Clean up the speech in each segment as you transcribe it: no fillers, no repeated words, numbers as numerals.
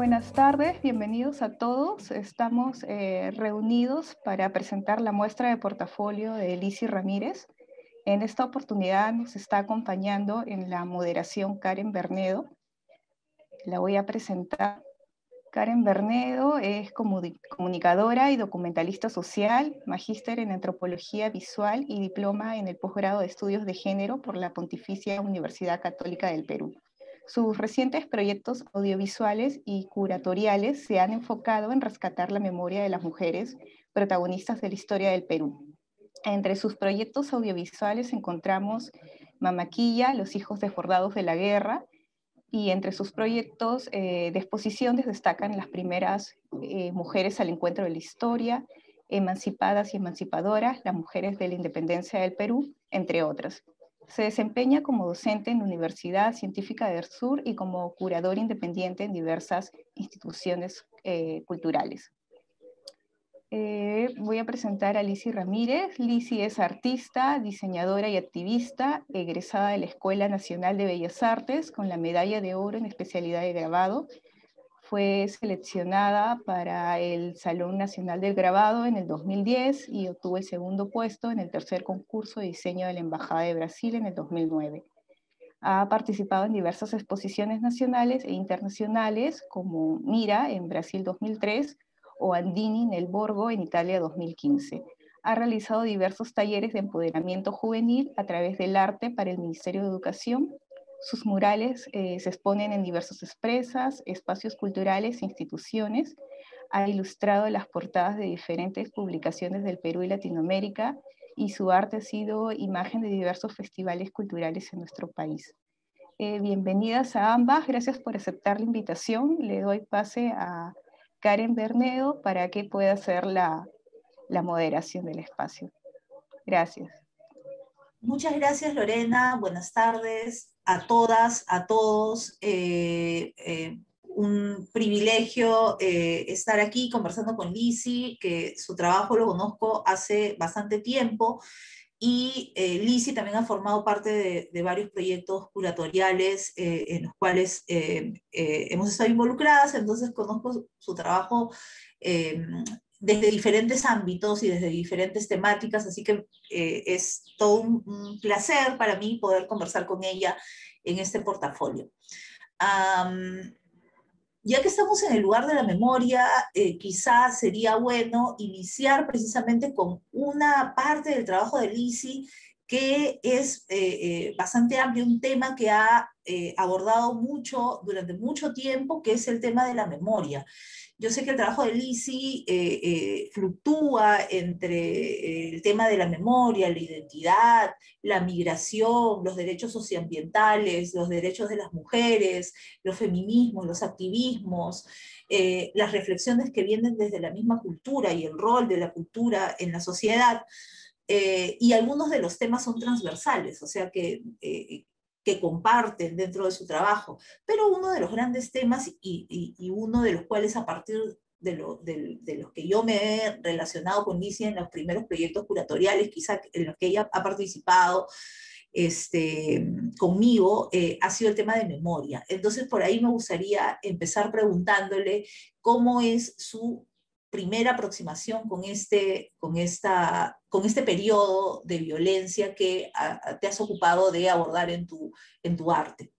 Buenas tardes, bienvenidos a todos. Estamos reunidos para presentar la muestra de portafolio de Lizzy Ramírez. En esta oportunidad nos está acompañando en la moderación Karen Bernedo. La voy a presentar. Karen Bernedo es comunicadora y documentalista social, magíster en antropología visual y diploma en el posgrado de estudios de género por la Pontificia Universidad Católica del Perú. Sus recientes proyectos audiovisuales y curatoriales se han enfocado en rescatar la memoria de las mujeres protagonistas de la historia del Perú. Entre sus proyectos audiovisuales encontramos Mamaquilla, Los hijos desbordados de la guerra, y entre sus proyectos de exposición destacan las primeras mujeres al encuentro de la historia, Emancipadas y emancipadoras, las mujeres de la independencia del Perú, entre otras. Se desempeña como docente en la Universidad Científica del Sur y como curador independiente en diversas instituciones culturales. Voy a presentar a Lizzy Ramírez. Lizzy es artista, diseñadora y activista, egresada de la Escuela Nacional de Bellas Artes con la medalla de oro en especialidad de grabado. Fue seleccionada para el Salón Nacional del Grabado en el 2010 y obtuvo el segundo puesto en el tercer concurso de diseño de la Embajada de Brasil en el 2009. Ha participado en diversas exposiciones nacionales e internacionales como Mira en Brasil 2003 o Andini en el Borgo en Italia 2015. Ha realizado diversos talleres de empoderamiento juvenil a través del arte para el Ministerio de Educación. Sus murales se exponen en diversas empresas, espacios culturales e instituciones. Ha ilustrado las portadas de diferentes publicaciones del Perú y Latinoamérica, y su arte ha sido imagen de diversos festivales culturales en nuestro país. Bienvenidas a ambas, gracias por aceptar la invitación. Le doy pase a Karen Bernedo para que pueda hacer la moderación del espacio. Gracias. Muchas gracias, Lorena. Buenas tardes a todas, a todos. Un privilegio estar aquí conversando con Lizzy, que su trabajo lo conozco hace bastante tiempo, y Lizzy también ha formado parte de varios proyectos curatoriales en los cuales hemos estado involucradas, entonces conozco su trabajo desde diferentes ámbitos y desde diferentes temáticas, así que es todo un placer para mí poder conversar con ella en este portafolio. Ya que estamos en el lugar de la memoria, quizás sería bueno iniciar precisamente con una parte del trabajo de Lizzy que es bastante amplio, un tema que ha abordado mucho durante mucho tiempo, que es el tema de la memoria. Yo sé que el trabajo de Lizzy fluctúa entre el tema de la memoria, la identidad, la migración, los derechos socioambientales, los derechos de las mujeres, los feminismos, los activismos, las reflexiones que vienen desde la misma cultura y el rol de la cultura en la sociedad. Y algunos de los temas son transversales, o sea que comparten dentro de su trabajo. Pero uno de los grandes temas y uno de los cuales a partir de los que yo me he relacionado con Lizzy en los primeros proyectos curatoriales, quizá en los que ella ha participado conmigo, ha sido el tema de memoria. Entonces por ahí me gustaría empezar preguntándole cómo es su primera aproximación con este periodo de violencia que te has ocupado de abordar en tu arte.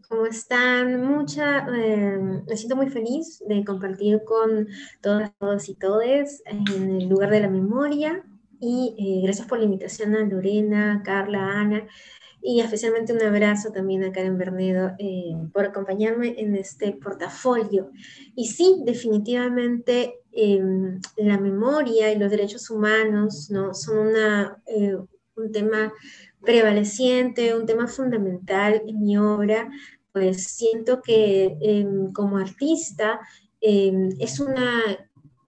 ¿Cómo están? Me siento muy feliz de compartir con todas, todos y todes en el lugar de la memoria, y gracias por la invitación a Lorena, Carla, Ana, y especialmente un abrazo también a Karen Bernedo por acompañarme en este portafolio. Y sí, definitivamente la memoria y los derechos humanos, ¿no?, son un tema prevaleciente, un tema fundamental en mi obra. Pues siento que como artista es una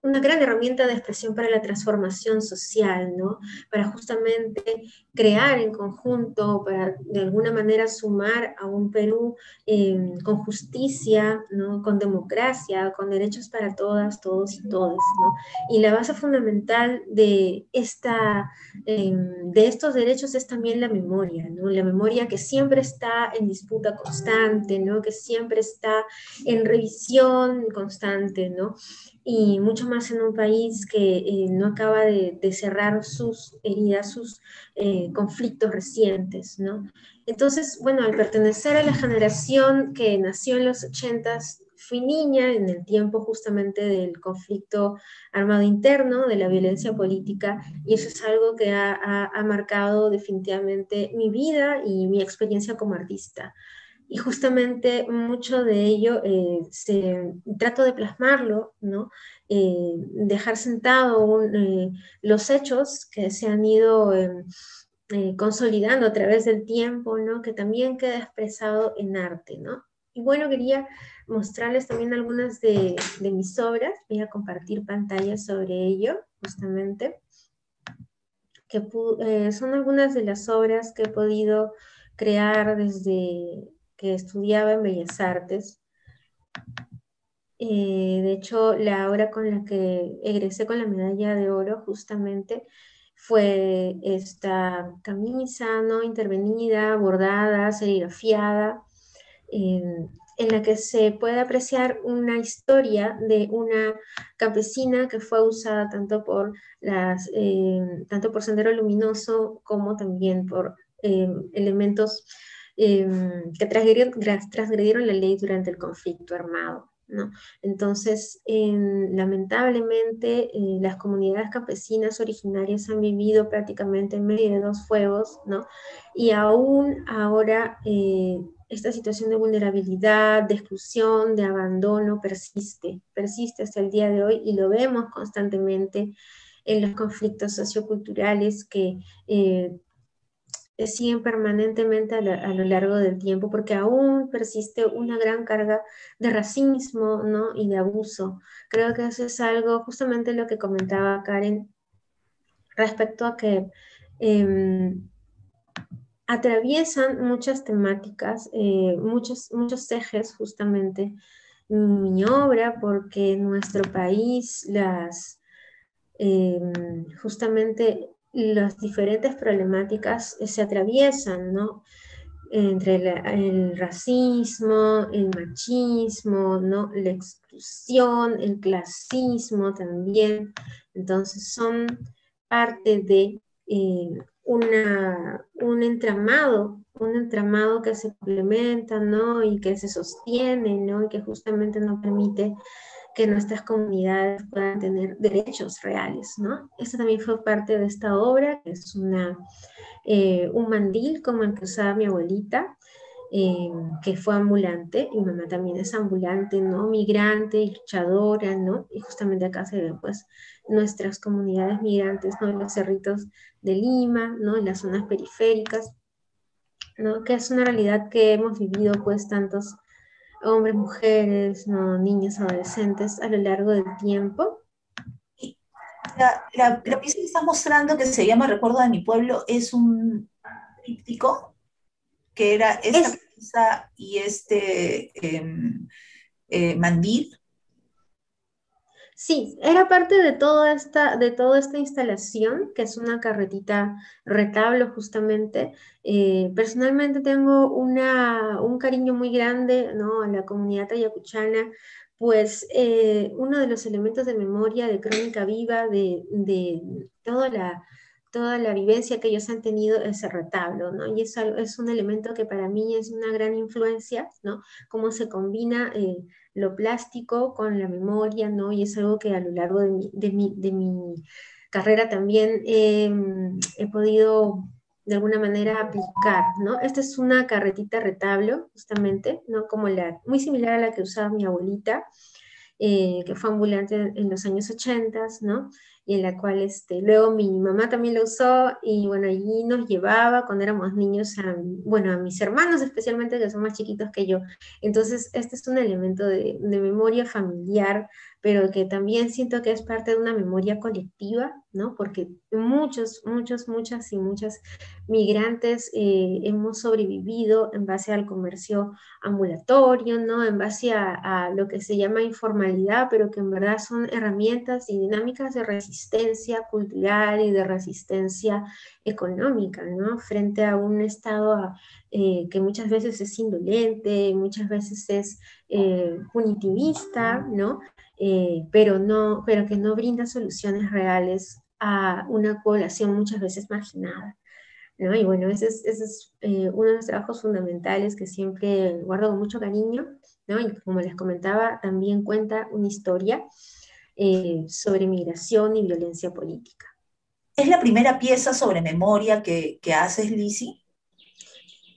una gran herramienta de expresión para la transformación social, ¿no? Para justamente crear en conjunto, para de alguna manera sumar a un Perú con justicia, ¿no? Con democracia, con derechos para todas, todos y todas, ¿no? Y la base fundamental de estos derechos es también la memoria, ¿no? La memoria que siempre está en disputa constante, ¿no? Que siempre está en revisión constante, ¿no? Y mucho más en un país que no acaba de cerrar sus heridas, sus conflictos recientes, ¿no? Entonces, bueno, al pertenecer a la generación que nació en los 80s, fui niña en el tiempo justamente del conflicto armado interno, de la violencia política, y eso es algo que ha marcado definitivamente mi vida y mi experiencia como artista. Y justamente mucho de ello trato de plasmarlo, ¿no? Dejar sentado los hechos que se han ido consolidando a través del tiempo, ¿no? Que también queda expresado en arte, ¿no? Y bueno, quería mostrarles también algunas de mis obras. Voy a compartir pantalla sobre ello, justamente, son algunas de las obras que he podido crear desde que estudiaba en Bellas Artes. De hecho, la obra con la que egresé con la medalla de oro justamente fue esta camisa, ¿no? Intervenida, bordada, serigrafiada, en la que se puede apreciar una historia de una campesina que fue usada tanto por Sendero Luminoso como también por elementos que transgredieron la ley durante el conflicto armado, ¿no? Entonces, lamentablemente, las comunidades campesinas originarias han vivido prácticamente en medio de dos fuegos, ¿no? Y aún ahora esta situación de vulnerabilidad, de exclusión, de abandono persiste hasta el día de hoy, y lo vemos constantemente en los conflictos socioculturales que siguen permanentemente a lo largo del tiempo, porque aún persiste una gran carga de racismo, ¿no? Y de abuso. Creo que eso es algo, justamente lo que comentaba Karen, respecto a que atraviesan muchas temáticas, muchos ejes justamente mi obra, porque en nuestro país justamente las diferentes problemáticas se atraviesan, ¿no? Entre el racismo, el machismo, ¿no? La exclusión, el clasismo también. Entonces son parte de un entramado que se complementa, ¿no? Y que se sostiene, ¿no? Y que justamente no permite que nuestras comunidades puedan tener derechos reales, ¿no? Esto también fue parte de esta obra, que es un mandil como el que usaba mi abuelita, que fue ambulante. Mi mamá también es ambulante, ¿no? Migrante y luchadora, ¿no? Y justamente acá se ven, pues, nuestras comunidades migrantes, ¿no? En los cerritos de Lima, ¿no? En las zonas periféricas, ¿no? Que es una realidad que hemos vivido, pues, tantos hombres, mujeres, ¿no? Niños, adolescentes a lo largo del tiempo. Y la pieza que estás mostrando, que se llama Recuerdo de mi pueblo, es un tríptico, que era esta pieza y este mandil. Sí, era parte de toda esta instalación, que es una carretita retablo justamente. Personalmente tengo un cariño muy grande, ¿no? A la comunidad ayacuchana, pues uno de los elementos de memoria, de crónica viva, de toda la vivencia que ellos han tenido es el retablo, ¿no? Y es un elemento que para mí es una gran influencia, ¿no? Cómo se combina lo plástico con la memoria, ¿no? Y es algo que a lo largo de mi carrera también he podido de alguna manera aplicar, ¿no? Esta es una carretita retablo, justamente, ¿no? Muy similar a la que usaba mi abuelita, que fue ambulante en los años 80, ¿no? Y en la cual luego mi mamá también lo usó, y bueno, allí nos llevaba cuando éramos niños, bueno, a mis hermanos especialmente, que son más chiquitos que yo. Entonces, este es un elemento de memoria familiar pero que también siento que es parte de una memoria colectiva, ¿no? Porque muchas y muchas migrantes hemos sobrevivido en base al comercio ambulatorio, ¿no? En base a lo que se llama informalidad, pero que en verdad son herramientas y dinámicas de resistencia cultural y de resistencia económica, ¿no? Frente a un Estado que muchas veces es indolente, muchas veces es punitivista, ¿no? Pero que no brinda soluciones reales a una población muchas veces marginada, ¿no? Y bueno, ese es uno de los trabajos fundamentales que siempre guardo con mucho cariño, ¿no? Y como les comentaba, también cuenta una historia sobre migración y violencia política. ¿Es la primera pieza sobre memoria que haces, Lizzy?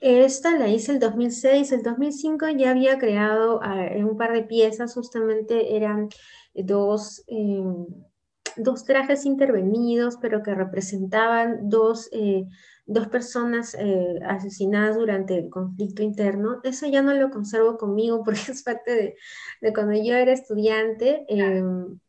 Esta la hice el 2006, el 2005 ya había creado un par de piezas, justamente eran dos, dos trajes intervenidos, pero que representaban dos personas asesinadas durante el conflicto interno. Eso ya no lo conservo conmigo porque es parte de cuando yo era estudiante,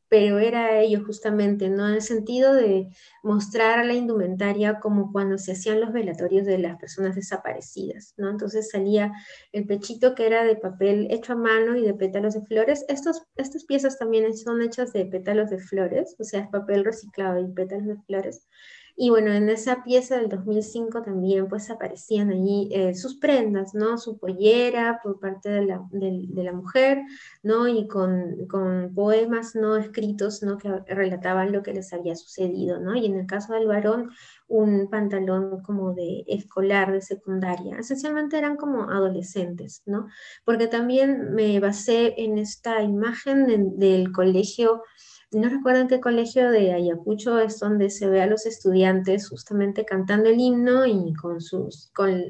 pero era ello justamente, ¿no? En el sentido de mostrar la indumentaria como cuando se hacían los velatorios de las personas desaparecidas, ¿no? Entonces salía el pechito que era de papel hecho a mano y de pétalos de flores. Estas piezas también son hechas de pétalos de flores, o sea, es papel reciclado y pétalos de flores. Y bueno, en esa pieza del 2005 también pues aparecían allí sus prendas, ¿no? Su pollera por parte de la mujer, ¿no? Y con poemas no escritos, ¿no? Que relataban lo que les había sucedido, ¿no? Y en el caso del varón, un pantalón como de escolar, de secundaria. Esencialmente eran como adolescentes, ¿no? Porque también me basé en esta imagen del colegio. No recuerdo en qué colegio de Ayacucho es donde se ve a los estudiantes justamente cantando el himno y con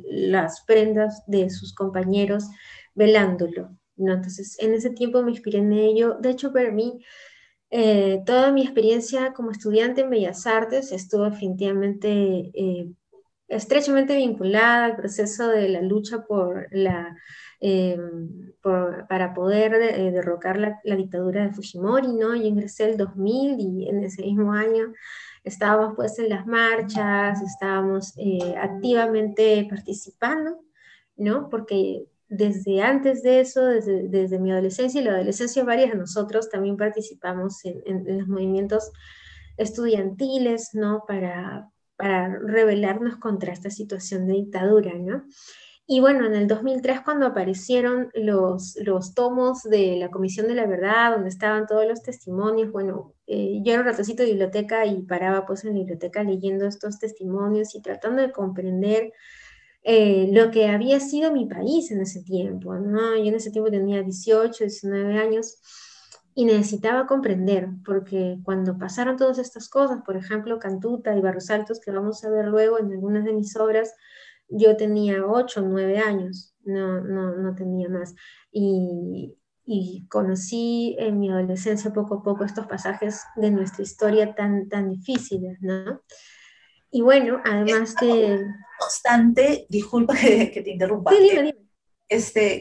las prendas de sus compañeros velándolo, ¿no? Entonces, en ese tiempo me inspiré en ello. De hecho, para mí, toda mi experiencia como estudiante en Bellas Artes estuvo definitivamente estrechamente vinculada al proceso de la lucha eh, para poder derrocar la dictadura de Fujimori, ¿no? Yo ingresé el 2000 y en ese mismo año estábamos pues en las marchas, estábamos activamente participando, ¿no? Porque desde antes de eso, desde mi adolescencia y la adolescencia, varias de nosotros también participamos en los movimientos estudiantiles, ¿no? Para rebelarnos contra esta situación de dictadura, ¿no? Y bueno, en el 2003 cuando aparecieron los tomos de la Comisión de la Verdad, donde estaban todos los testimonios, bueno, yo era un ratocito de biblioteca y paraba pues en la biblioteca leyendo estos testimonios y tratando de comprender lo que había sido mi país en ese tiempo, ¿no? Yo en ese tiempo tenía 18, 19 años y necesitaba comprender, porque cuando pasaron todas estas cosas, por ejemplo, Cantuta y Barros Altos, que vamos a ver luego en algunas de mis obras, yo tenía 8, 9 años, no tenía más. Y conocí en mi adolescencia poco a poco estos pasajes de nuestra historia tan difíciles, ¿no? Y bueno, además de... Constante, disculpa que te Sí, interrumpa, dime.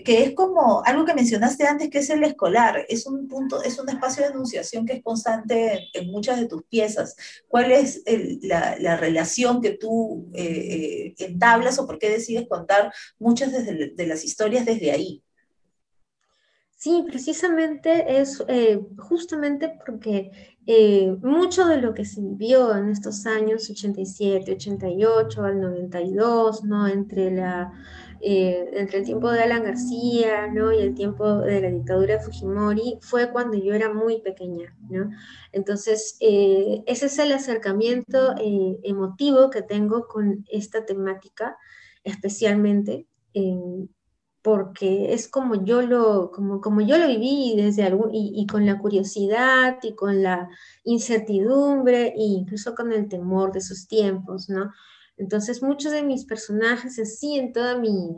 que es como algo que mencionaste antes, que es el escolar, es un punto, es un espacio de enunciación que es constante en muchas de tus piezas. ¿Cuál es la relación que tú entablas o por qué decides contar muchas de las historias desde ahí? Sí, precisamente es justamente porque mucho de lo que se vivió en estos años 87, 88, al 92, ¿no? Entre el tiempo de Alan García, ¿no? Y el tiempo de la dictadura de Fujimori, fue cuando yo era muy pequeña, ¿no? Entonces, ese es el acercamiento emotivo que tengo con esta temática, especialmente. Porque es como yo lo viví y con la curiosidad y con la incertidumbre e incluso con el temor de esos tiempos, ¿no? Entonces muchos de mis personajes así en toda mi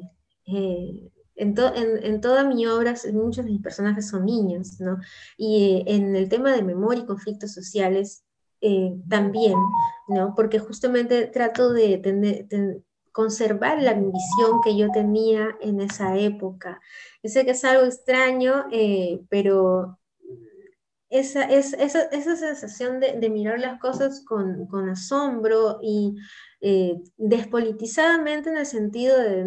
obra, muchos de mis personajes son niños, ¿no? Y en el tema de memoria y conflictos sociales también, ¿no? Porque justamente trato de conservar la visión que yo tenía en esa época. Yo sé que es algo extraño, pero esa sensación de mirar las cosas con asombro y despolitizadamente en el sentido de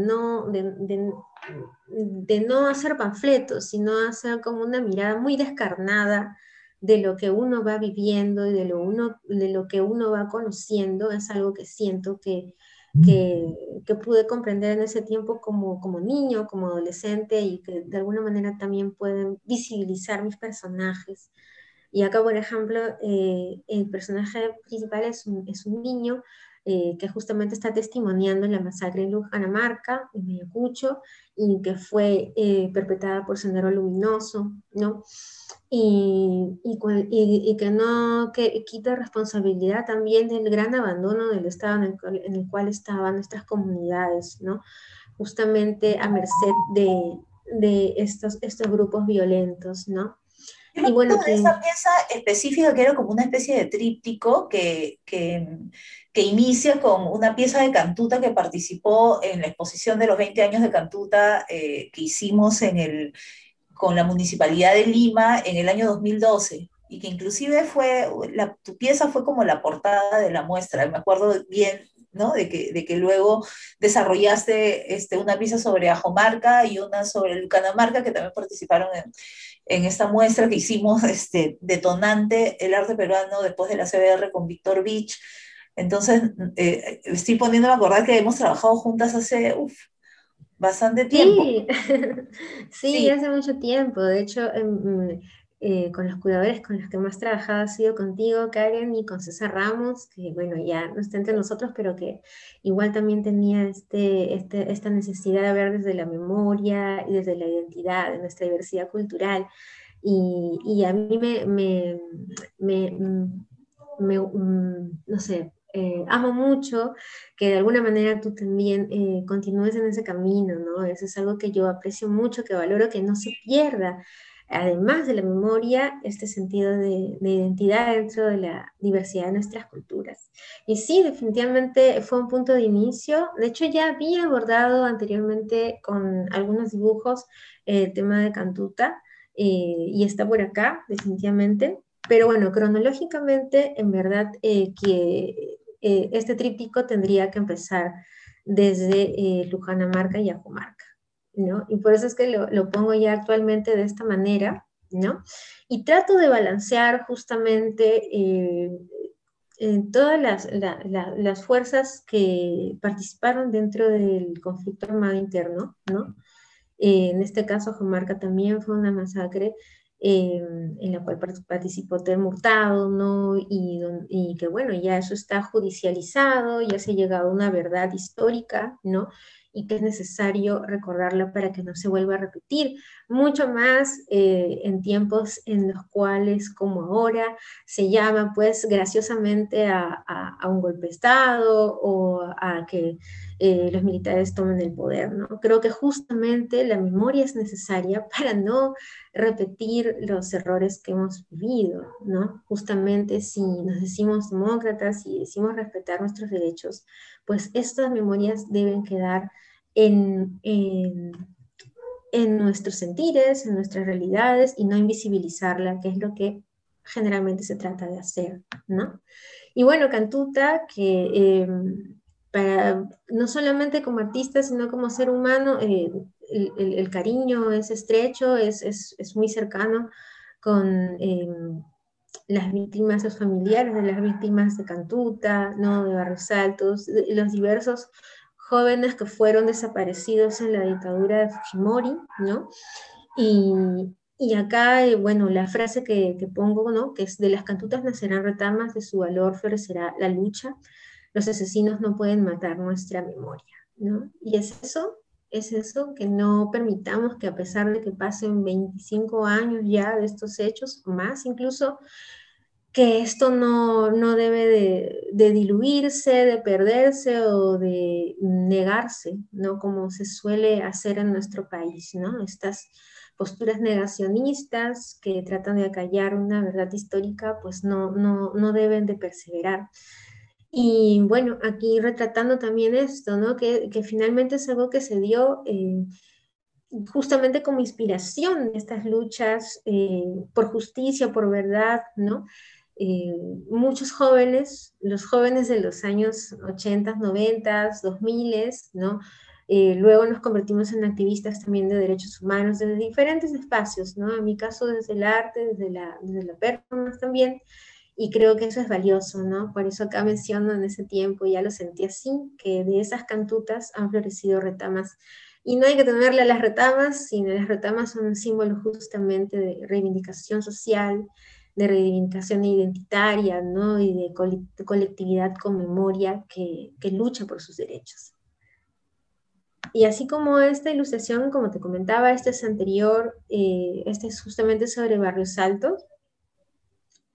no hacer panfletos, sino hacer como una mirada muy descarnada de lo que uno va viviendo y de lo que uno va conociendo, es algo que siento que pude comprender en ese tiempo como niño, como adolescente, y que de alguna manera también pueden visibilizar mis personajes. Y acá, por ejemplo, el personaje principal es un niño que justamente está testimoniando la masacre en Lujanamarca, en Ayacucho, y que fue perpetrada por Sendero Luminoso, ¿no? Y que no que quita responsabilidad también del gran abandono del estado en el cual estaban nuestras comunidades, ¿no? Justamente a merced de estos grupos violentos, ¿no? Yo me Y bueno, acuerdo de esa pieza específica que era como una especie de tríptico que inicia con una pieza de cantuta que participó en la exposición de los 20 años de cantuta que hicimos con la Municipalidad de Lima en el año 2012 y que inclusive tu pieza fue como la portada de la muestra, me acuerdo bien, ¿no? De que luego desarrollaste una pieza sobre Ajomarca y una sobre Lucanamarca que también participaron en esta muestra que hicimos, detonante el arte peruano después de la CBR con Víctor Beach. Entonces, estoy poniéndome a acordar que hemos trabajado juntas hace bastante tiempo. sí, sí, Sí, hace mucho tiempo. De hecho, con los cuidadores con los que más trabajado ha sido contigo, Karen, y con César Ramos, que bueno, ya no está entre nosotros, pero que igual también tenía esta necesidad de ver desde la memoria y desde la identidad, de nuestra diversidad cultural. Y a mí me, no sé, amo mucho que de alguna manera tú también continúes en ese camino, ¿no? Eso es algo que yo aprecio mucho, que valoro, que no se pierda, además de la memoria, este sentido de identidad dentro de la diversidad de nuestras culturas. Y sí, definitivamente fue un punto de inicio. De hecho, ya había abordado anteriormente con algunos dibujos el tema de Cantuta, y está por acá, definitivamente. Pero bueno, cronológicamente, en verdad que este tríptico tendría que empezar desde Lujanamarca y Ajomarca, ¿no? Y por eso es que lo pongo ya actualmente de esta manera, ¿no? Y trato de balancear justamente todas las fuerzas que participaron dentro del conflicto armado interno, ¿no? En este caso, Ajomarca también fue una masacre en la cual participó Telmo Hurtado, ¿no? Y que bueno, ya eso está judicializado, ya se ha llegado a una verdad histórica, ¿no? Y que es necesario recordarla para que no se vuelva a repetir, mucho más en tiempos en los cuales, como ahora, se llama pues graciosamente a un golpe de Estado o a que los militares tomen el poder, ¿no? Creo que justamente la memoria es necesaria para no repetir los errores que hemos vivido, ¿no? Justamente si nos decimos demócratas y decimos respetar nuestros derechos, pues estas memorias deben quedar en, en, en nuestros sentires, en nuestras realidades y no invisibilizarla, que es lo que generalmente se trata de hacer, ¿no? Y bueno, Cantuta, que no solamente como artista, sino como ser humano, el cariño es estrecho, es muy cercano con las víctimas, los familiares de las víctimas de Cantuta, ¿no? De Barrios Altos, los diversos jóvenes que fueron desaparecidos en la dictadura de Fujimori, ¿no? Y, y acá, bueno, la frase que pongo, ¿no? Que es: de las cantutas nacerán retamas, de su valor florecerá la lucha, los asesinos no pueden matar nuestra memoria, ¿no? Y es eso, que no permitamos que a pesar de que pasen 25 años ya de estos hechos, más incluso, que esto no debe de diluirse, de perderse o de negarse, ¿no? Como se suele hacer en nuestro país, ¿no? Estas posturas negacionistas que tratan de acallar una verdad histórica, pues no deben de perseverar. Y bueno, aquí retratando también esto, ¿no? Que finalmente es algo que se dio justamente como inspiración de estas luchas por justicia, por verdad, ¿no? Muchos jóvenes, los jóvenes de los años 80, 90, 2000, ¿no? Luego nos convertimos en activistas también de derechos humanos desde diferentes espacios, ¿no? En mi caso desde el arte, desde la performance también, y creo que eso es valioso, ¿no? Por eso acá menciono en ese tiempo, ya lo sentí así, que de esas cantutas han florecido retamas. Y no hay que temerle a las retamas, sino las retamas son un símbolo justamente de reivindicación social, de reivindicación identitaria, ¿no? Y de colectividad con memoria que lucha por sus derechos. Y así como esta ilustración, como te comentaba, esta es anterior, esta es justamente sobre Barrios Altos,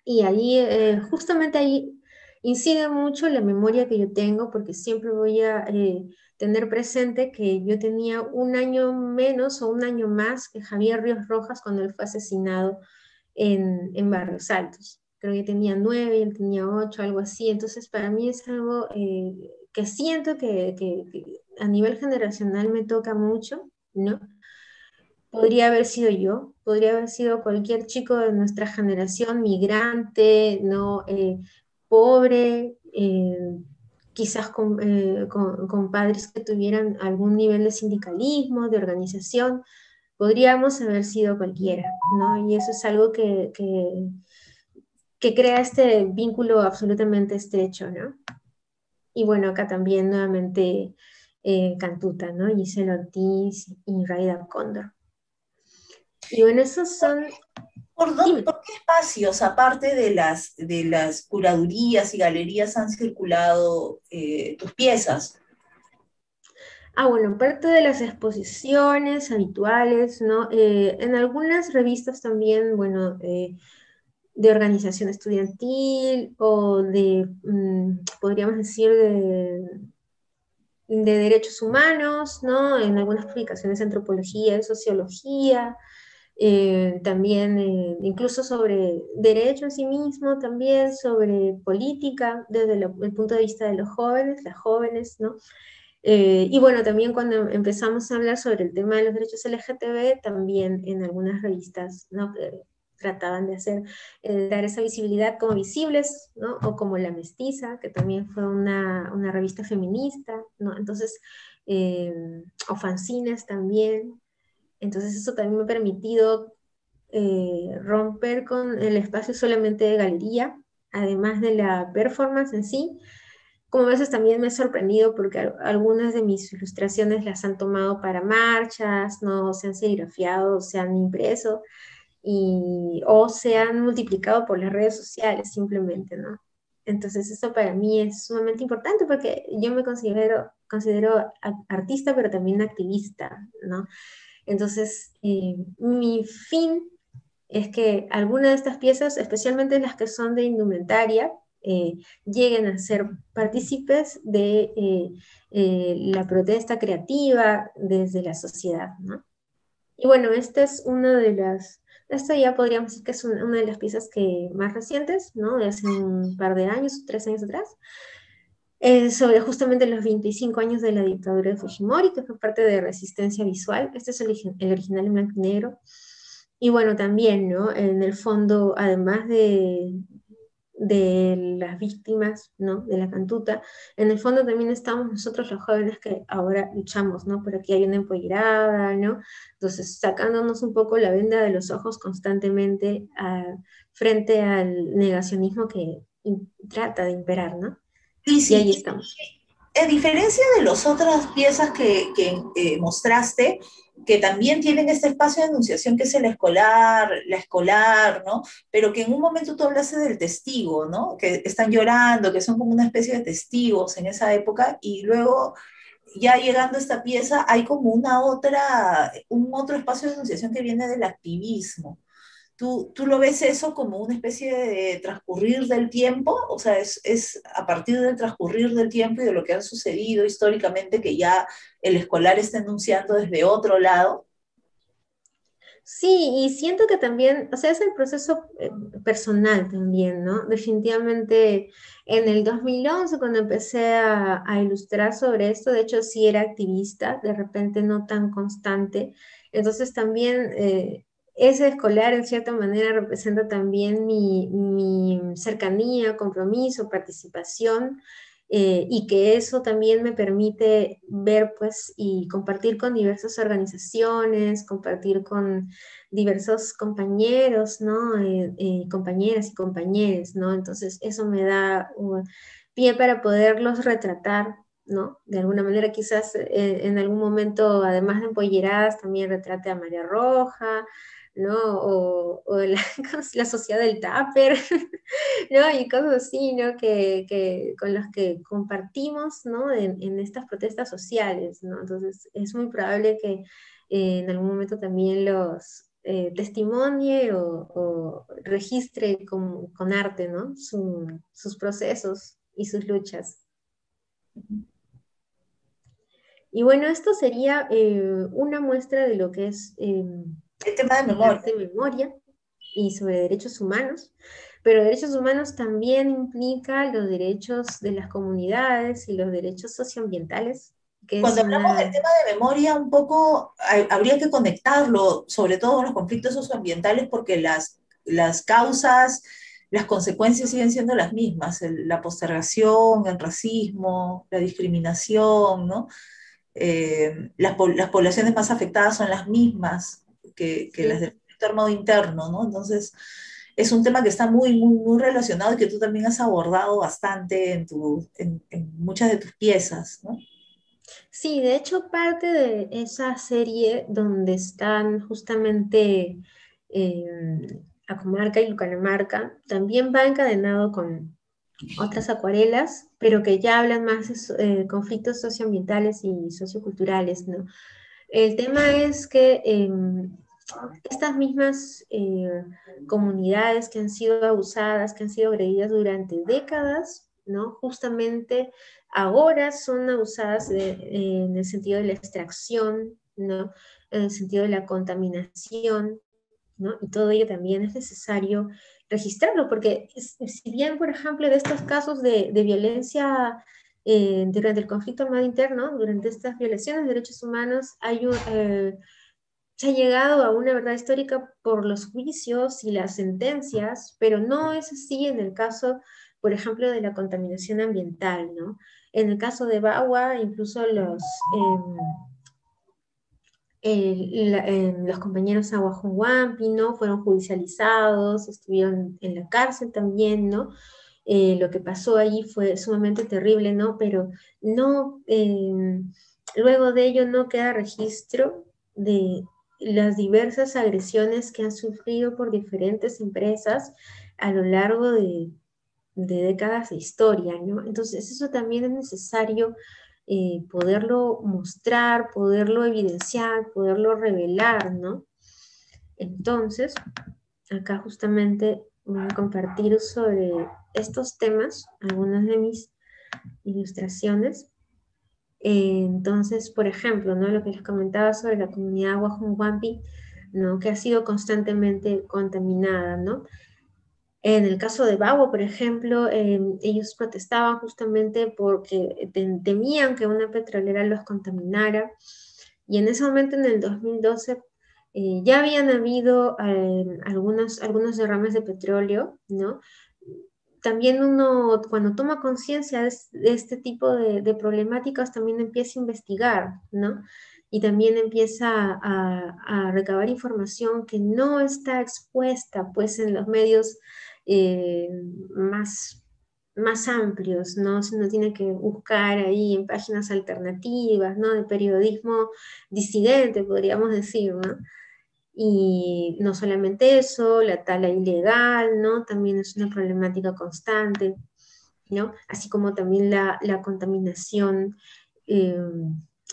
y ahí, justamente ahí incide mucho la memoria que yo tengo, porque siempre voy a tener presente que yo tenía un año menos o un año más que Javier Ríos Rojas cuando él fue asesinado en Barrios Altos. Creo que tenía 9 y él tenía 8, algo así. Entonces, para mí es algo que siento que a nivel generacional me toca mucho, ¿no? Podría haber sido yo, podría haber sido cualquier chico de nuestra generación, migrante, ¿no? Pobre, quizás con padres que tuvieran algún nivel de sindicalismo, de organización, podríamos haber sido cualquiera, ¿no? Y eso es algo que crea este vínculo absolutamente estrecho, ¿no? Y bueno, acá también nuevamente Cantuta, ¿no? Gisela Ortiz y Raida Cóndor. Y bueno, esos son... ¿Por qué espacios, aparte de las curadurías y galerías, han circulado tus piezas? Bueno, parte de las exposiciones habituales, ¿no? En algunas revistas también, bueno, de organización estudiantil o de, podríamos decir, de derechos humanos, ¿no? En algunas publicaciones de antropología, de sociología, también incluso sobre derecho en sí mismo, también sobre política desde el punto de vista de los jóvenes, las jóvenes, ¿no? Y bueno, también cuando empezamos a hablar sobre el tema de los derechos LGTB, también en algunas revistas, ¿no? Trataban de hacer, dar esa visibilidad como Visibles, ¿no? O como La Mestiza, que también fue una revista feminista, ¿no? Entonces, o fanzines también. Entonces eso también me ha permitido romper con el espacio solamente de galería, además de la performance en sí. Como a veces también me he sorprendido porque algunas de mis ilustraciones las han tomado para marchas, no se han serigrafiado, se han impreso o se han multiplicado por las redes sociales simplemente, ¿no? Entonces eso para mí es sumamente importante porque yo me considero artista, pero también activista, ¿no? Entonces, mi fin es que algunas de estas piezas, especialmente las que son de indumentaria, lleguen a ser partícipes de la protesta creativa desde la sociedad, ¿no? Y bueno, esta es esta ya podríamos decir que es una de las piezas más recientes, ¿no? De hace un par de años, 3 años atrás, sobre justamente los 25 años de la dictadura de Fujimori, que fue parte de Resistencia Visual. Este es el original en blanco y negro. Y bueno, también, ¿no? En el fondo, además de las víctimas, ¿no? De la cantuta, en el fondo también estamos nosotros los jóvenes que ahora luchamos, ¿no? Por aquí hay una empoderada, ¿no? Entonces, sacándonos un poco la venda de los ojos constantemente frente al negacionismo que trata de imperar, ¿no? Sí, Y ahí sí. estamos. A diferencia de las otras piezas que mostraste, que también tienen este espacio de enunciación que es la escolar, ¿no? Pero que en un momento tú hablaste del testigo, ¿no? Que están llorando, que son como una especie de testigos en esa época, y luego ya llegando a esta pieza hay como un otro espacio de enunciación que viene del activismo. ¿Tú lo ves eso como una especie de transcurrir del tiempo? O sea, es a partir del transcurrir del tiempo y de lo que ha sucedido históricamente que ya el escolar está enunciando desde otro lado. Sí, y siento que también, o sea, es el proceso personal también, ¿no? Definitivamente en el 2011, cuando empecé a ilustrar sobre esto, de hecho sí era activista, de repente no tan constante, entonces también ese escolar en cierta manera representa también mi cercanía, compromiso, participación. Y que eso también me permite ver, pues, y compartir con diversas organizaciones, compartir con diversos compañeros, ¿no? Compañeras y compañeros, ¿no? Entonces eso me da pie para poderlos retratar, ¿no? De alguna manera quizás en algún momento, además de empolleradas, también retrate a María Roja, ¿no? O la sociedad del Tupper, ¿no? Y cosas así, ¿no? Con los que compartimos, ¿no? En estas protestas sociales, ¿no? Entonces es muy probable que en algún momento también los testimonie o registre con arte, ¿no? Sus procesos y sus luchas. Y bueno, esto sería una muestra de lo que es El tema de el memoria. arte de memoria y sobre derechos humanos, pero derechos humanos también implica los derechos de las comunidades y los derechos socioambientales, que es Cuando hablamos del una... tema de memoria, un poco habría que conectarlo, sobre todo con los conflictos socioambientales, porque las causas, las consecuencias siguen siendo las mismas, la postergación, el racismo, la discriminación, ¿no? Las poblaciones más afectadas son las mismas que las del Sí. conflicto armado interno, ¿no? Entonces, es un tema que está muy, muy, muy relacionado y que tú también has abordado bastante en muchas de tus piezas, ¿no? Sí, de hecho parte de esa serie donde están justamente eh, Acomarca y Lucanamarca, también va encadenado con otras acuarelas, pero que ya hablan más de conflictos socioambientales y socioculturales, ¿no? El tema es que estas mismas comunidades que han sido abusadas, que han sido agredidas durante décadas, ¿no? Justamente ahora son abusadas en el sentido de la extracción, ¿no? En el sentido de la contaminación, ¿no? Y todo ello también es necesario registrarlo, porque si bien, por ejemplo, de estos casos de violencia durante el conflicto armado interno, durante estas violaciones de derechos humanos, se ha llegado a una verdad histórica por los juicios y las sentencias, pero no es así en el caso, por ejemplo, de la contaminación ambiental, ¿no? En el caso de Bagua, incluso los compañeros Aguajunguampi, ¿no? Fueron judicializados, estuvieron en la cárcel también, ¿no? Lo que pasó allí fue sumamente terrible, ¿no? Pero no, luego de ello no queda registro de las diversas agresiones que han sufrido por diferentes empresas a lo largo de décadas de historia, ¿no? Entonces eso también es necesario poderlo mostrar, poderlo evidenciar, poderlo revelar, ¿no? Entonces, acá justamente voy a compartir sobre estos temas algunas de mis ilustraciones. Entonces, por ejemplo, ¿no? Lo que les comentaba sobre la comunidad Guajunguampi, ¿no? Que ha sido constantemente contaminada, ¿no? En el caso de Babo, por ejemplo, ellos protestaban justamente porque temían que una petrolera los contaminara. Y en ese momento, en el 2012, ya habían habido algunos derrames de petróleo, ¿no? También uno, cuando toma conciencia de este tipo de problemáticas, también empieza a investigar, ¿no? Y también empieza a recabar información que no está expuesta, pues, en los medios eh, más, más amplios, ¿no? Uno tiene que buscar ahí en páginas alternativas, ¿no? De periodismo disidente, podríamos decir, ¿no? Y no solamente eso, la tala ilegal, ¿no? También es una problemática constante, ¿no? Así como también eh,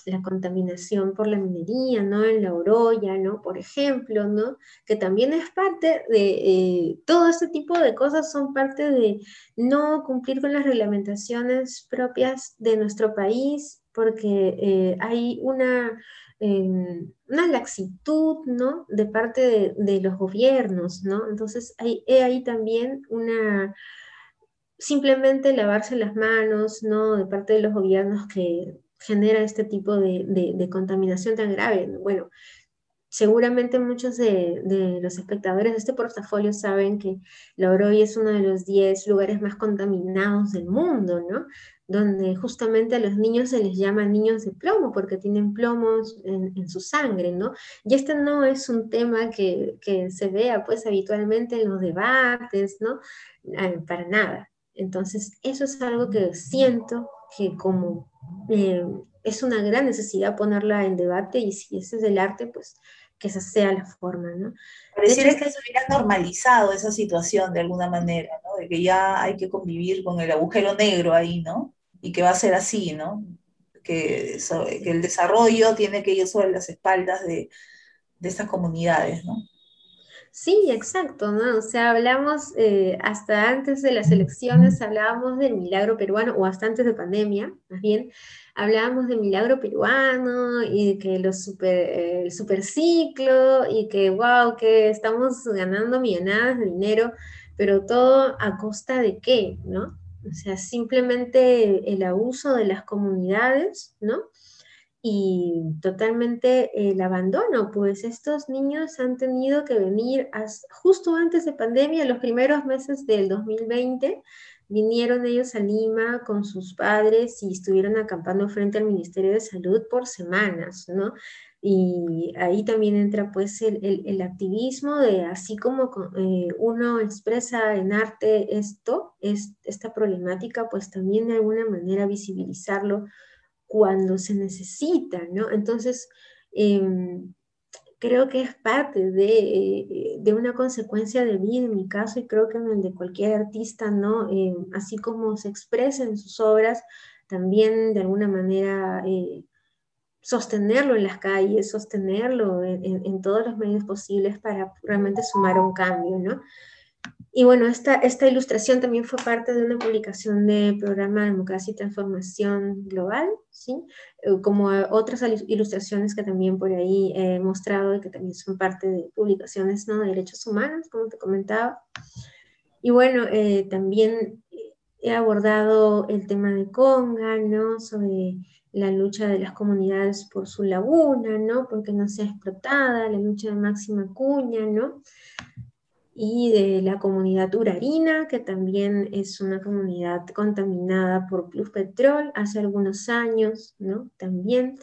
la contaminación por la minería, ¿no? En la Oroya, ¿no? Por ejemplo, ¿no? Que también es parte de, todo este tipo de cosas son parte de no cumplir con las reglamentaciones propias de nuestro país, porque hay una laxitud, ¿no? De parte de los gobiernos, ¿no? Entonces hay ahí también simplemente lavarse las manos, ¿no? De parte de los gobiernos que genera este tipo de contaminación tan grave. Bueno, seguramente muchos de los espectadores de este portafolio saben que Loroi es uno de los 10 lugares más contaminados del mundo, ¿no? Donde justamente a los niños se les llama niños de plomo porque tienen plomos en su sangre, ¿no? Y este no es un tema que se vea pues habitualmente en los debates, ¿no? Para nada. Entonces, eso es algo que siento que como es una gran necesidad ponerla en debate y si ese es el arte, pues que esa sea la forma, ¿no? De hecho, Pareciera que se hubiera normalizado esa situación de alguna manera, ¿no? De que ya hay que convivir con el agujero negro ahí, ¿no? Y que va a ser así, ¿no? Que el desarrollo tiene que ir sobre las espaldas de estas comunidades, ¿no? sí, exacto, ¿no? O sea, hablamos hasta antes de las elecciones, hablábamos del milagro peruano, o hasta antes de pandemia, más bien, hablábamos del milagro peruano y de que el superciclo y que, wow, que estamos ganando millonadas de dinero, pero todo a costa de qué, ¿no? O sea, simplemente el abuso de las comunidades, ¿no? Y totalmente el abandono, pues estos niños han tenido que venir justo antes de pandemia, los primeros meses del 2020, vinieron ellos a Lima con sus padres y estuvieron acampando frente al Ministerio de Salud por semanas, ¿no? Y ahí también entra pues el activismo de así como uno expresa en arte esta problemática, pues también de alguna manera visibilizarlo cuando se necesita, ¿no? Entonces, eh, creo que es parte de una consecuencia de vida en mi caso y creo que en el de cualquier artista, ¿no? Así como se expresa en sus obras, también de alguna manera sostenerlo en las calles, sostenerlo en todos los medios posibles para realmente sumar un cambio, ¿no? Y bueno, esta ilustración también fue parte de una publicación del programa Democracia y Transformación Global, ¿sí? Como otras ilustraciones que también por ahí he mostrado y que también son parte de publicaciones, ¿no? De derechos humanos, como te comentaba. Y bueno, también he abordado el tema de Conga, ¿no? Sobre la lucha de las comunidades por su laguna, ¿no? Porque no sea explotada, la lucha de Máxima Acuña, ¿no? Y de la comunidad urarina, que también es una comunidad contaminada por Pluspetrol hace algunos años, ¿no? También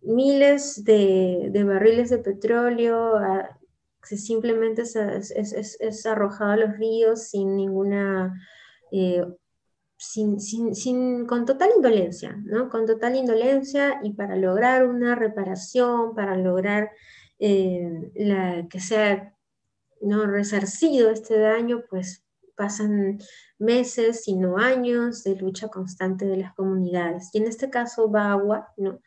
miles de barriles de petróleo que simplemente es arrojado a los ríos sin ninguna, eh, con total indolencia, ¿no? Con total indolencia y para lograr una reparación, para lograr que sea no resarcido este daño, pues pasan meses, sino años de lucha constante de las comunidades. Y en este caso Bagua, ¿no?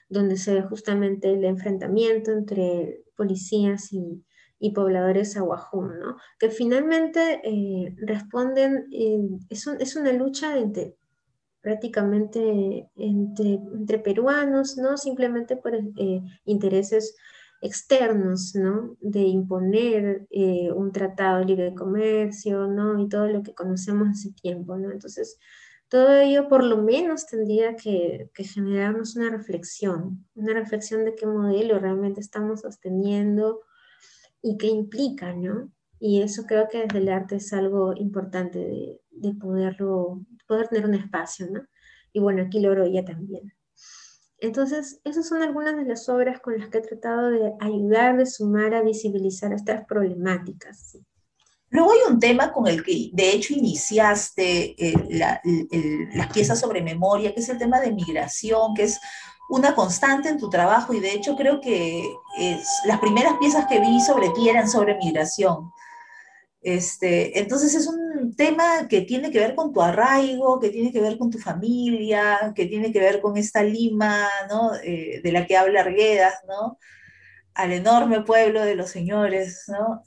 Donde se ve justamente el enfrentamiento entre policías y pobladores aguajún, ¿no? Que finalmente responden, es una lucha prácticamente entre peruanos, ¿no? Simplemente por intereses externos, ¿no? De imponer un tratado de libre comercio, ¿no? Y todo lo que conocemos hace tiempo, ¿no? Entonces, todo ello por lo menos tendría que generarnos una reflexión de qué modelo realmente estamos sosteniendo y qué implica, ¿no? Y eso creo que desde el arte es algo importante de poder tener un espacio, ¿no? Y bueno, aquí lo ya también. Entonces, esas son algunas de las obras con las que he tratado de ayudar, de sumar a visibilizar estas problemáticas. ¿Sí? Luego hay un tema con el que de hecho iniciaste las piezas sobre memoria, que es el tema de migración, que es una constante en tu trabajo y de hecho creo que las primeras piezas que vi sobre ti eran sobre migración. Entonces es un tema que tiene que ver con tu arraigo, que tiene que ver con tu familia, que tiene que ver con esta Lima, ¿no? De la que habla Arguedas, ¿no? Al enorme pueblo de los señores, ¿no?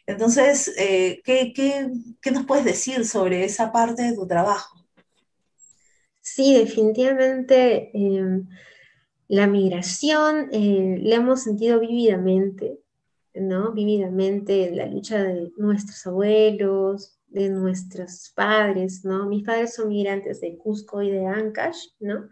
Entonces, ¿qué nos puedes decir sobre esa parte de tu trabajo? Sí, definitivamente la migración la hemos sentido vívidamente, ¿no? Vívidamente la lucha de nuestros abuelos, de nuestros padres, ¿no? Mis padres son migrantes de Cusco y de Ancash, ¿no?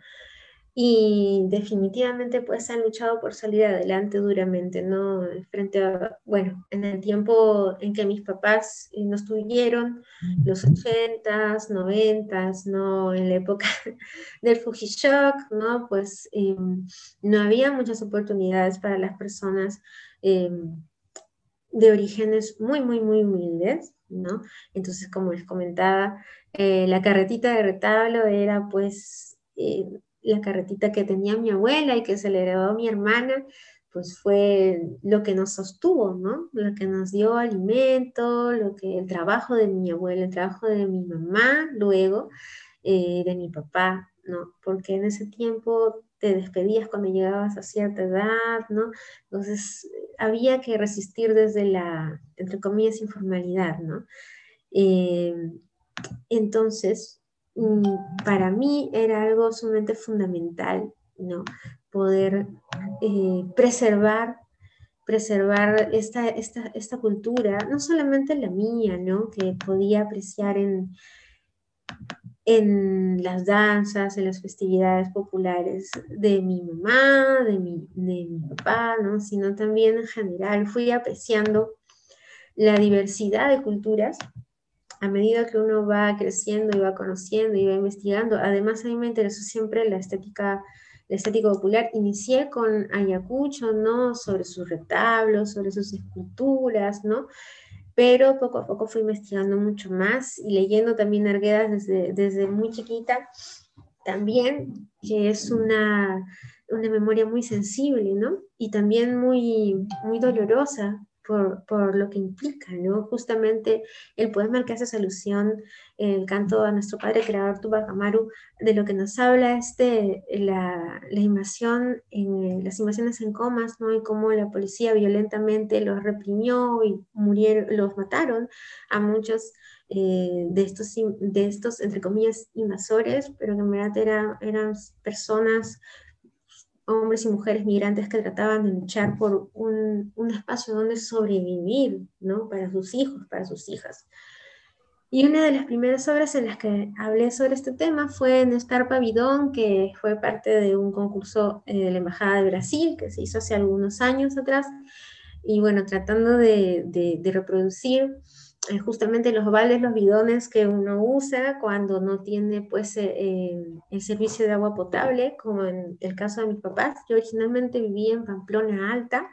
Y definitivamente pues han luchado por salir adelante duramente, ¿no? Frente a, bueno, en el tiempo en que mis papás nos tuvieron, los 80s, 90s, ¿no? En la época del Fujishock, ¿no? Pues no había muchas oportunidades para las personas de orígenes muy, muy, muy humildes, ¿no? Entonces, como les comentaba, la carretita de retablo era pues la carretita que tenía mi abuela y que se le heredó a mi hermana, pues fue lo que nos sostuvo, ¿no? Lo que nos dio alimento, lo que, el trabajo de mi abuela, el trabajo de mi mamá, luego de mi papá, ¿no? Porque en ese tiempo te despedías cuando llegabas a cierta edad, ¿no? Entonces había que resistir desde la, entre comillas, informalidad, ¿no? Eh, entonces, para mí era algo sumamente fundamental, ¿no? Poder preservar esta cultura, no solamente la mía, ¿no? Que podía apreciar en las danzas, en las festividades populares de mi mamá, de mi papá, ¿no? Sino también en general fui apreciando la diversidad de culturas a medida que uno va creciendo y va conociendo y va investigando. Además, a mí me interesó siempre la estética popular. Inicié con Ayacucho, ¿no? Sobre sus retablos, sobre sus esculturas, ¿no? Pero poco a poco fui investigando mucho más y leyendo también Arguedas desde muy chiquita, también, que es una memoria muy sensible, ¿no? Y también muy, muy dolorosa por lo que implica, ¿no? Justamente el poema al que haces alusión, el canto a nuestro padre creador Tupac Amaru, de lo que nos habla la invasión, las invasiones en Comas, ¿no? Y cómo la policía violentamente los reprimió y los mataron a muchos de estos, entre comillas, invasores, pero que en verdad eran personas, hombres y mujeres migrantes que trataban de luchar por un espacio donde sobrevivir, ¿no? Para sus hijos, para sus hijas. Y una de las primeras obras en las que hablé sobre este tema fue en Estarpa Bidón, que fue parte de un concurso de la Embajada de Brasil, que se hizo hace algunos años atrás, y bueno, tratando de reproducir justamente los baldes, los bidones que uno usa cuando no tiene pues el servicio de agua potable, como en el caso de mis papás. Yo originalmente vivía en Pamplona Alta,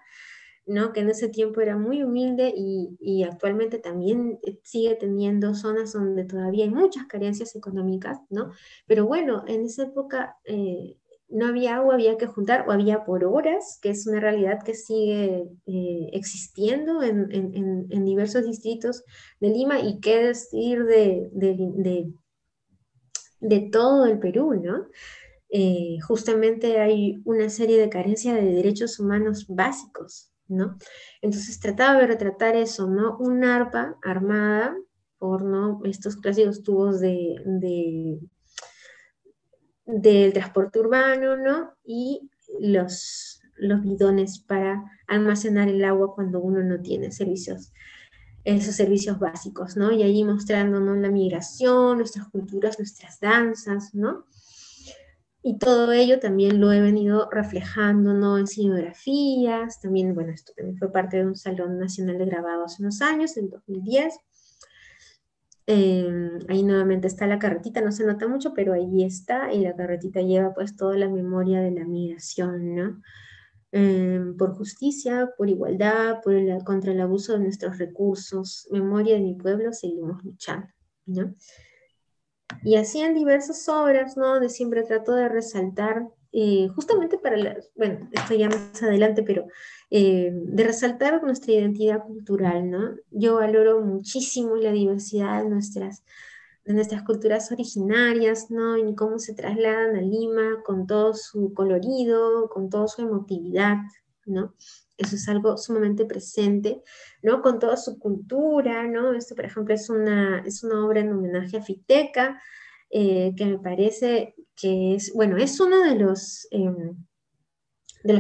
¿no? Que en ese tiempo era muy humilde y actualmente también sigue teniendo zonas donde todavía hay muchas carencias económicas, ¿no? Pero bueno, en esa época no había agua, había que juntar, o había por horas, que es una realidad que sigue existiendo en diversos distritos de Lima, y qué decir de todo el Perú, ¿no? Justamente hay una serie de carencias de derechos humanos básicos, ¿no? Entonces trataba de retratar eso, ¿no? Un arpa armada por, ¿no? Estos clásicos tubos del transporte urbano, ¿no? Y los bidones para almacenar el agua cuando uno no tiene esos servicios básicos, ¿no? Y ahí mostrándonos la migración, nuestras culturas, nuestras danzas, ¿no? Y todo ello también lo he venido reflejando, ¿no? En escenografías, también, bueno, esto también fue parte de un Salón Nacional de Grabado hace unos años, en 2010. Ahí nuevamente está la carretita, no se nota mucho, pero ahí está, y la carretita lleva pues toda la memoria de la migración, ¿no? Por justicia, por igualdad, contra el abuso de nuestros recursos, memoria de mi pueblo, seguimos luchando, ¿no? Y así en diversas obras, ¿no? Donde siempre trato de resaltar, justamente bueno, esto ya más adelante, pero de resaltar nuestra identidad cultural, ¿no? Yo valoro muchísimo la diversidad de nuestras culturas originarias, ¿no? Y cómo se trasladan a Lima con todo su colorido, con toda su emotividad, ¿no? Eso es algo sumamente presente, ¿no? Con toda su cultura, ¿no? Esto, por ejemplo, es una obra en homenaje a Fiteca, que me parece que es, bueno, es uno de los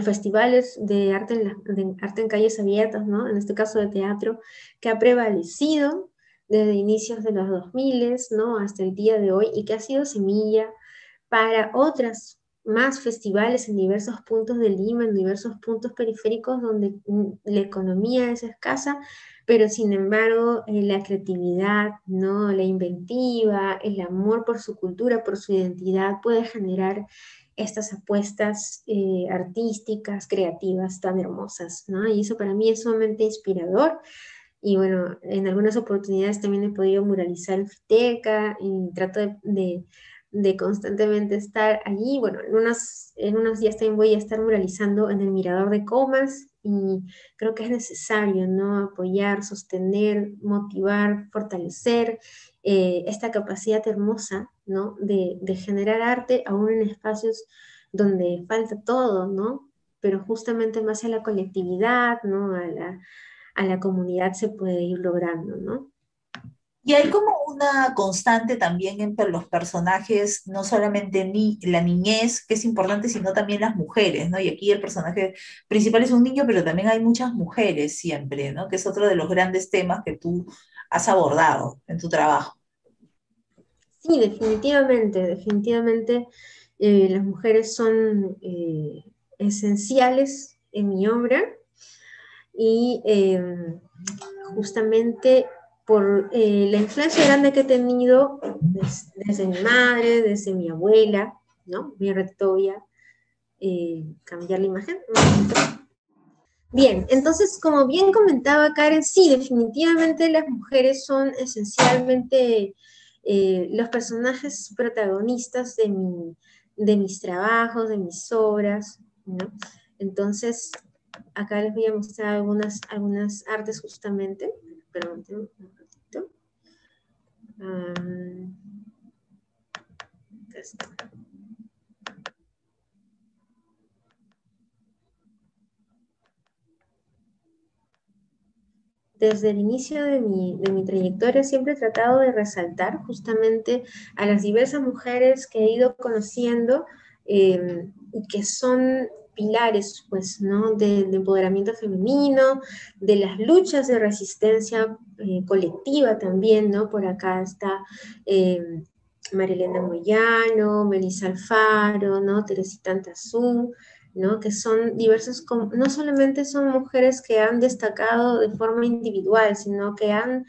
festivales de arte en calles abiertas, ¿no? En este caso de teatro, que ha prevalecido desde inicios de los 2000, ¿no? Hasta el día de hoy, y que ha sido semilla para otras más festivales en diversos puntos de Lima, en diversos puntos periféricos donde la economía es escasa, pero sin embargo la creatividad, ¿no? La inventiva, el amor por su cultura, por su identidad puede generar estas apuestas artísticas, creativas tan hermosas, ¿no? Y eso para mí es sumamente inspirador. Y bueno, en algunas oportunidades también he podido muralizar en Fiteca y trato de constantemente estar allí. Bueno, en unos días también voy a estar muralizando en el Mirador de Comas y creo que es necesario, ¿no? Apoyar, sostener, motivar, fortalecer esta capacidad hermosa, ¿no? De generar arte aún en espacios donde falta todo, ¿no? Pero justamente más a la colectividad, ¿no? A la comunidad se puede ir logrando, ¿no? Y hay como una constante también entre los personajes, no solamente ni la niñez, que es importante, sino también las mujeres, ¿no? Y aquí el personaje principal es un niño, pero también hay muchas mujeres siempre, ¿no? Que es otro de los grandes temas que tú has abordado en tu trabajo. Sí, definitivamente, definitivamente las mujeres son esenciales en mi obra y justamente por la influencia grande que he tenido desde mi madre, desde mi abuela, ¿no? Voy a ratito voy a cambiar la imagen. Bien, entonces, como bien comentaba Karen, sí, definitivamente las mujeres son esencialmente los personajes protagonistas de mis trabajos, de mis obras, ¿no? Entonces, acá les voy a mostrar algunas artes justamente. Permítanme un ratito. Acá está. Desde el inicio de mi trayectoria siempre he tratado de resaltar justamente a las diversas mujeres que he ido conociendo y que son pilares, pues, ¿no? De empoderamiento femenino, de las luchas de resistencia colectiva también, ¿no? Por acá está Marilena Moyano, Melissa Alfaro, ¿no? Teresita Antazú, ¿no? Que son diversas, no solamente son mujeres que han destacado de forma individual, sino que han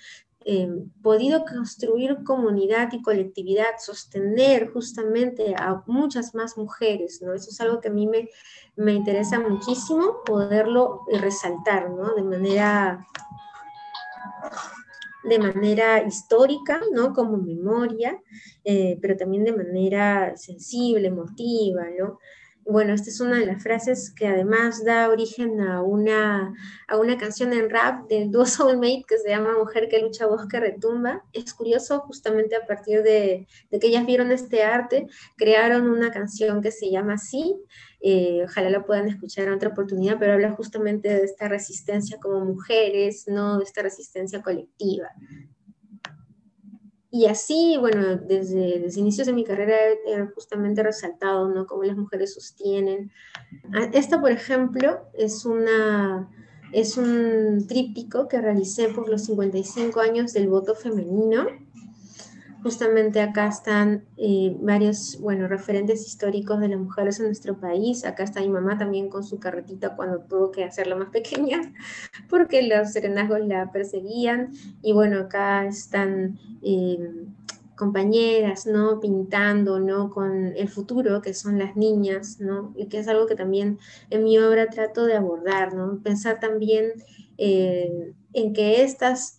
podido construir comunidad y colectividad, sostener justamente a muchas más mujeres, ¿no? Eso es algo que a mí me interesa muchísimo poderlo resaltar, ¿no? De manera histórica, ¿no? Como memoria, pero también de manera sensible, emotiva, ¿no? Bueno, esta es una de las frases que además da origen a una canción en rap del dúo Soulmate que se llama Mujer que lucha, voz que retumba. Es curioso, justamente a partir de que ellas vieron este arte, crearon una canción que se llama así, ojalá la puedan escuchar en otra oportunidad, pero habla justamente de esta resistencia como mujeres, ¿no? De esta resistencia colectiva. Y así, bueno, desde inicios de mi carrera he justamente resaltado, ¿no? Cómo las mujeres sostienen. Esta, por ejemplo, es un tríptico que realicé por los 55 años del voto femenino. Justamente acá están varios, bueno, referentes históricos de las mujeres en nuestro país. Acá está mi mamá también con su carretita cuando tuvo que hacerla más pequeña, porque los serenazgos la perseguían. Y bueno, acá están compañeras, ¿no? Pintando, ¿no? Con el futuro, que son las niñas, ¿no? Y que es algo que también en mi obra trato de abordar, ¿no? Pensar también en que estas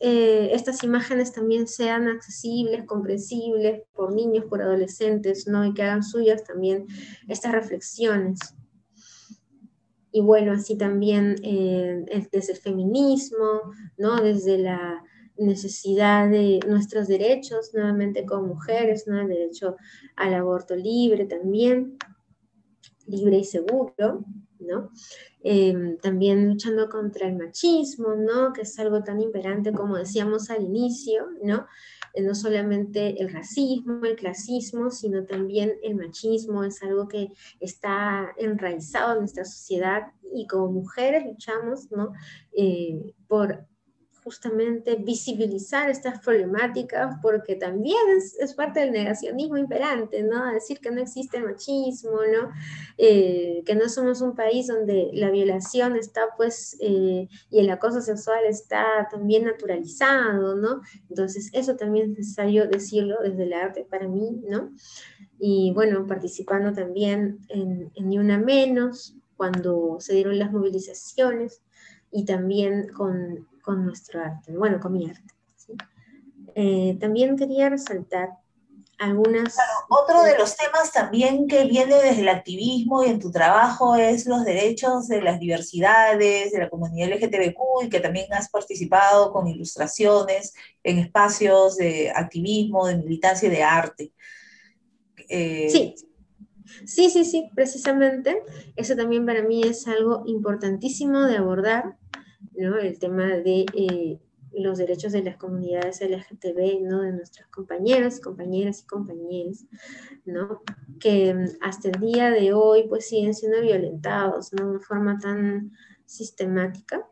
imágenes también sean accesibles, comprensibles por niños, por adolescentes, ¿no? Y que hagan suyas también estas reflexiones. Y bueno, así también desde el feminismo, ¿no? Desde la necesidad de nuestros derechos, nuevamente como mujeres, ¿no? El derecho al aborto libre también, libre y seguro. ¿no? También luchando contra el machismo, ¿no? Que es algo tan imperante como decíamos al inicio, ¿no? No solamente el racismo, el clasismo, sino también el machismo es algo que está enraizado en nuestra sociedad y como mujeres luchamos, ¿no? Por justamente visibilizar estas problemáticas porque también es parte del negacionismo imperante, ¿no? Decir que no existe machismo, ¿no? Que no somos un país donde la violación está, pues, y el acoso sexual está también naturalizado, ¿no? Entonces, eso también es necesario decirlo desde el arte para mí, ¿no? Y bueno, participando también en Ni Una Menos, cuando se dieron las movilizaciones, y también con nuestro arte, bueno, con mi arte. ¿Sí? También quería resaltar algunas... Otro de los temas también que viene desde el activismo y en tu trabajo es los derechos de las diversidades, de la comunidad LGTBQ, y que también has participado con ilustraciones en espacios de activismo, de militancia y de arte. Sí, sí, precisamente. Eso también para mí es algo importantísimo de abordar, ¿no? El tema de los derechos de las comunidades LGTB, ¿no? De nuestros compañeros, compañeras y compañeros, ¿no? Que hasta el día de hoy pues siguen siendo violentados, ¿no? De una forma tan sistemática.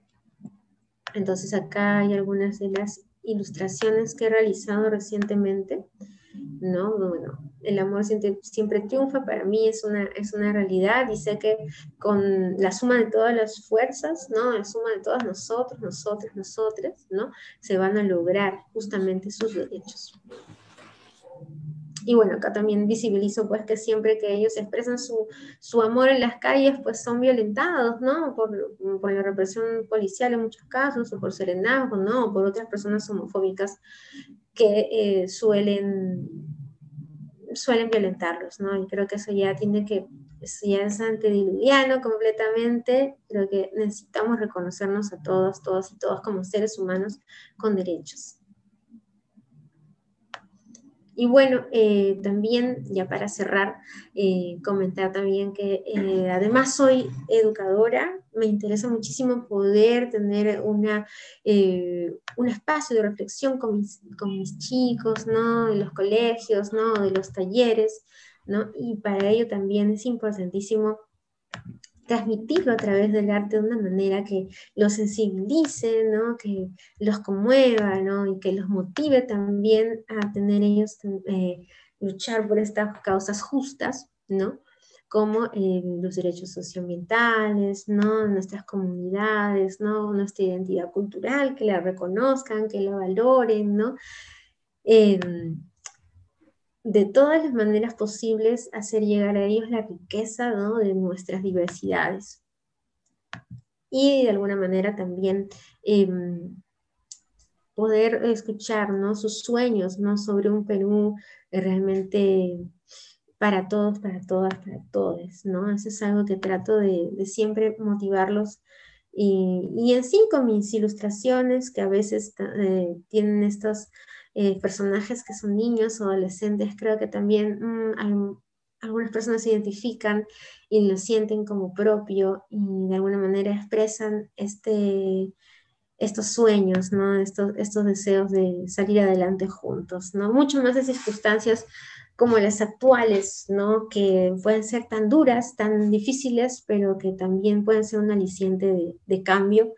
Entonces acá hay algunas de las ilustraciones que he realizado recientemente, ¿no? Bueno, el amor siempre triunfa, para mí es una realidad y sé que con la suma de todas las fuerzas, ¿no? La suma de todas nosotros, nosotras, ¿no? Se van a lograr justamente sus derechos. Y bueno, acá también visibilizo pues que siempre que ellos expresan su amor en las calles, pues son violentados, ¿no? Por la represión policial en muchos casos, o por serenazgo, ¿no? O por otras personas homofóbicas que suelen violentarlos, ¿no? Y creo que eso ya eso ya es antediluviano completamente. Creo que necesitamos reconocernos a todos, todas y todas como seres humanos con derechos. Y bueno, también, ya para cerrar, comentar también que además soy educadora, me interesa muchísimo poder tener un espacio de reflexión con mis chicos, ¿no? De los colegios, ¿no? De los talleres, ¿no? Y para ello también es importantísimo transmitirlo a través del arte de una manera que los sensibilice, ¿no? Que los conmueva, ¿no? Y que los motive también a tener ellos, luchar por estas causas justas, ¿no? Como los derechos socioambientales, ¿no? Nuestras comunidades, ¿no? Nuestra identidad cultural, que la reconozcan, que la valoren, ¿no? De todas las maneras posibles, hacer llegar a ellos la riqueza, ¿no? De nuestras diversidades. Y de alguna manera también poder escuchar, ¿no? Sus sueños, ¿no? Sobre un Perú realmente para todos, para todas, para todos, ¿no? Eso es algo que trato de siempre motivarlos. Y en sí con mis ilustraciones, que a veces tienen estos personajes que son niños o adolescentes, creo que también algunas personas se identifican y lo sienten como propio y de alguna manera expresan estos sueños, ¿no? Estos deseos de salir adelante juntos, ¿no? Mucho más de circunstancias como las actuales, ¿no? Que pueden ser tan duras, tan difíciles, pero que también pueden ser un aliciente de cambio,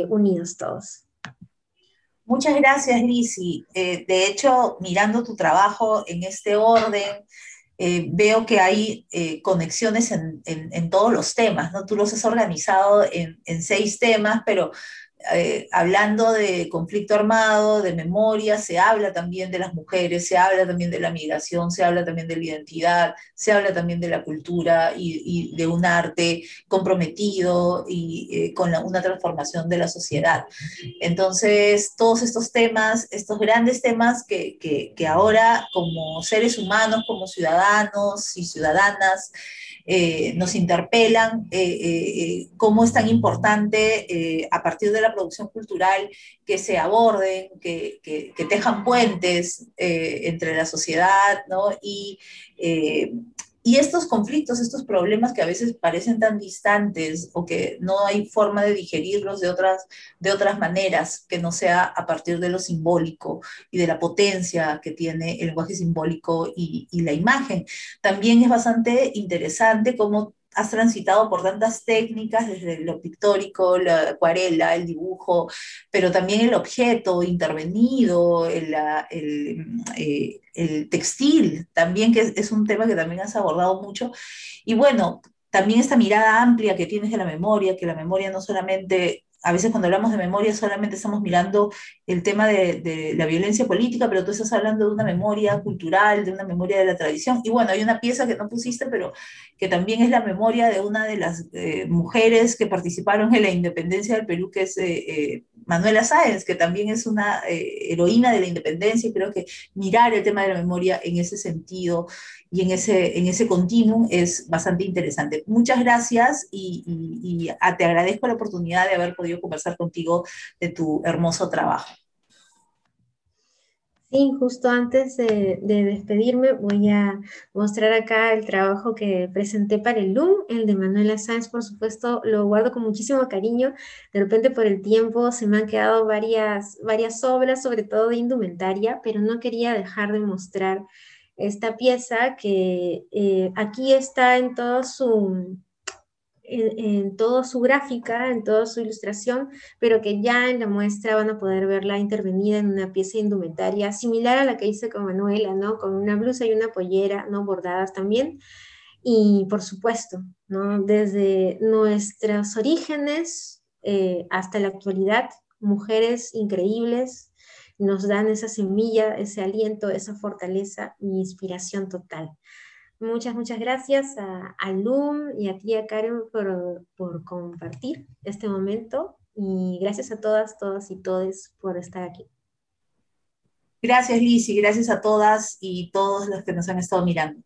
unidos todos. Muchas gracias, Lizzy. De hecho, mirando tu trabajo en este orden, veo que hay conexiones en todos los temas, ¿no? Tú los has organizado en 6 temas, pero hablando de conflicto armado, de memoria, se habla también de las mujeres, se habla también de la migración, se habla también de la identidad, se habla también de la cultura y de un arte comprometido y con una transformación de la sociedad. Entonces, todos estos temas, estos grandes temas que ahora como seres humanos, como ciudadanos y ciudadanas, nos interpelan, cómo es tan importante a partir de la producción cultural que se aborden, que tejan puentes entre la sociedad, ¿no? Y Y estos conflictos, estos problemas que a veces parecen tan distantes o que no hay forma de digerirlos de otras maneras, que no sea a partir de lo simbólico y de la potencia que tiene el lenguaje simbólico y la imagen. También es bastante interesante cómo has transitado por tantas técnicas, desde lo pictórico, la acuarela, el dibujo, pero también el objeto intervenido, el textil, también que es un tema que también has abordado mucho. Y bueno, también esta mirada amplia que tienes de la memoria, que la memoria no solamente, a veces cuando hablamos de memoria solamente estamos mirando el tema de la violencia política, pero tú estás hablando de una memoria cultural, de una memoria de la tradición. Y bueno, hay una pieza que no pusiste, pero que también es la memoria de una de las mujeres que participaron en la independencia del Perú, que es Manuela Sáenz, que también es una heroína de la independencia, y creo que mirar el tema de la memoria en ese sentido y en ese continuum es bastante interesante. Muchas gracias y te agradezco la oportunidad de haber podido conversar contigo de tu hermoso trabajo. Sí, justo antes de despedirme voy a mostrar acá el trabajo que presenté para el LUM, el de Manuela Sáenz, por supuesto, lo guardo con muchísimo cariño. De repente por el tiempo se me han quedado varias obras, sobre todo de indumentaria, pero no quería dejar de mostrar esta pieza que aquí está en todo en toda su gráfica, en toda su ilustración, pero que ya en la muestra van a poder verla intervenida en una pieza de indumentaria similar a la que hice con Manuela, ¿no? Con una blusa y una pollera, ¿no? Bordadas también. Y por supuesto, ¿no? Desde nuestros orígenes hasta la actualidad, mujeres increíbles nos dan esa semilla, ese aliento, esa fortaleza y inspiración total. Muchas gracias a Lum y a ti, a Karen, por compartir este momento. Y gracias a todas, todos y todes por estar aquí. Gracias, Liz, y gracias a todas y todos los que nos han estado mirando.